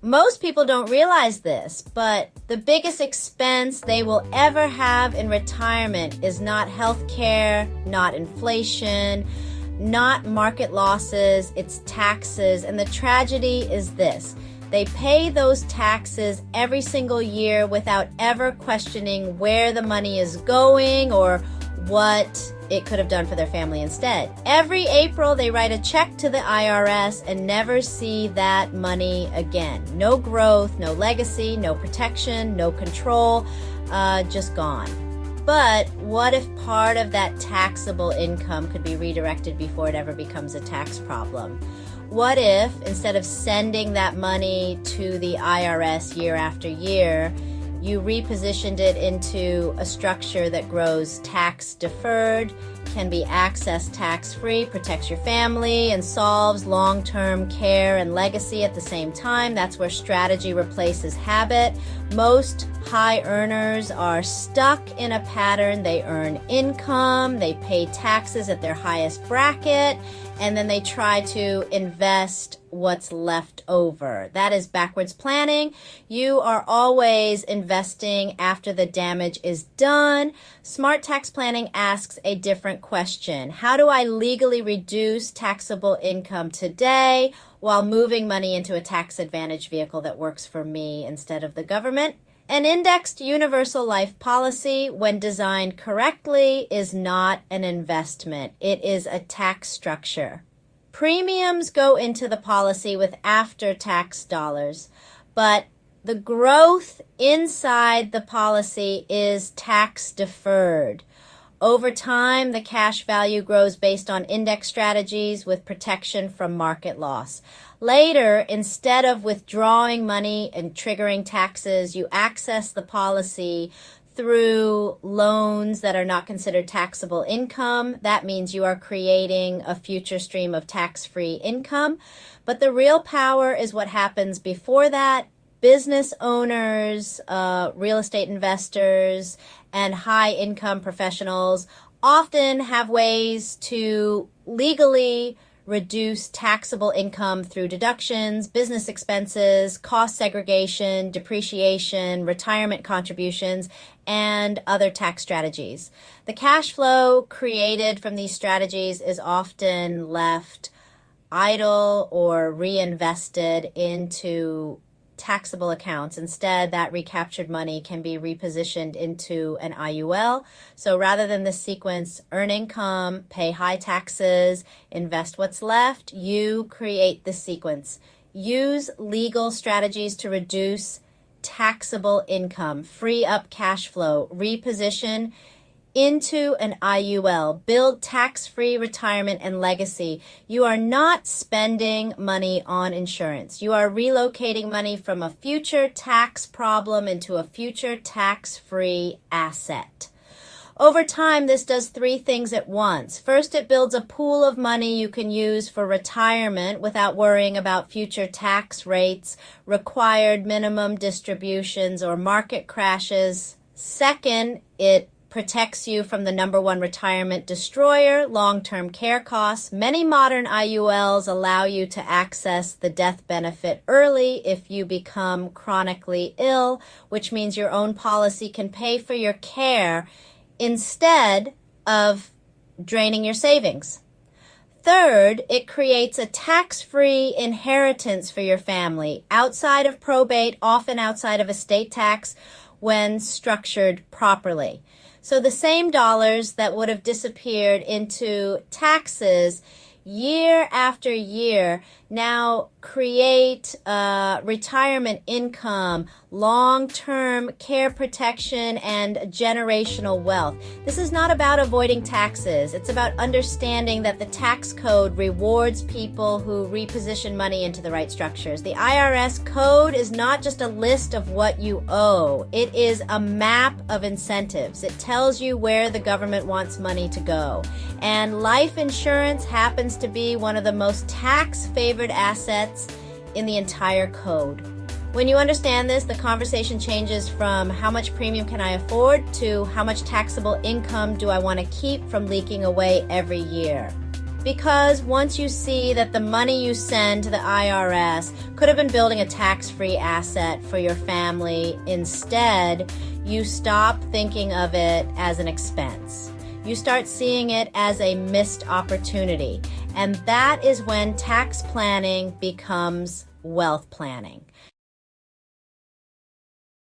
Most people don't realize this, but the biggest expense they will ever have in retirement is not healthcare, not inflation, not market losses, it's taxes. And the tragedy is this: they pay those taxes every single year without ever questioning where the money is going or what it could have done for their family instead. Every April, they write a check to the IRS and never see that money again. No growth, no legacy, no protection, no control, just gone. But what if part of that taxable income could be redirected before it ever becomes a tax problem? What if, instead of sending that money to the IRS year after year, you repositioned it into a structure that grows tax deferred, can be accessed tax-free, protects your family, and solves long-term care and legacy at the same time? That's where strategy replaces habit. Most high earners are stuck in a pattern. They earn income, they pay taxes at their highest bracket, and then they try to invest what's left over. That is backwards planning. You are always investing after the damage is done. Smart tax planning asks a different question. How do I legally reduce taxable income today while moving money into a tax advantage vehicle that works for me instead of the government? An indexed universal life policy, when designed correctly, is not an investment. It is a tax structure. Premiums go into the policy with after-tax dollars, but the growth inside the policy is tax deferred. Over time, the cash value grows based on index strategies with protection from market loss. Later, instead of withdrawing money and triggering taxes, you access the policy through loans that are not considered taxable income. That means you are creating a future stream of tax-free income. But the real power is what happens before that. Business owners, real estate investors, and high-income professionals often have ways to legally reduce taxable income through deductions, business expenses, cost segregation, depreciation, retirement contributions, and other tax strategies. The cash flow created from these strategies is often left idle or reinvested into taxable accounts. Instead, that recaptured money can be repositioned into an IUL. So rather than the sequence, earn income, pay high taxes, invest what's left, you create the sequence. Use legal strategies to reduce taxable income, free up cash flow, reposition into an IUL, build tax-free retirement and legacy. You are not spending money on insurance. You are relocating money from a future tax problem into a future tax-free asset. Over time, this does three things at once. First, it builds a pool of money you can use for retirement without worrying about future tax rates, required minimum distributions, or market crashes. Second, it protects you from the number one retirement destroyer, long-term care costs. Many modern IULs allow you to access the death benefit early if you become chronically ill, which means your own policy can pay for your care instead of draining your savings. Third, it creates a tax-free inheritance for your family outside of probate, often outside of estate tax, when structured properly. So the same dollars that would have disappeared into taxes year after year now create retirement income, long-term care protection, and generational wealth. This is not about avoiding taxes. It's about understanding that the tax code rewards people who reposition money into the right structures. The IRS code is not just a list of what you owe. It is a map of incentives. It tells you where the government wants money to go. And life insurance happens to be one of the most tax-favored assets in the entire code. When you understand this, the conversation changes from how much premium can I afford to how much taxable income do I want to keep from leaking away every year. Because once you see that the money you send to the IRS could have been building a tax-free asset for your family instead, you stop thinking of it as an expense. You start seeing it as a missed opportunity. And that is when tax planning becomes wealth planning.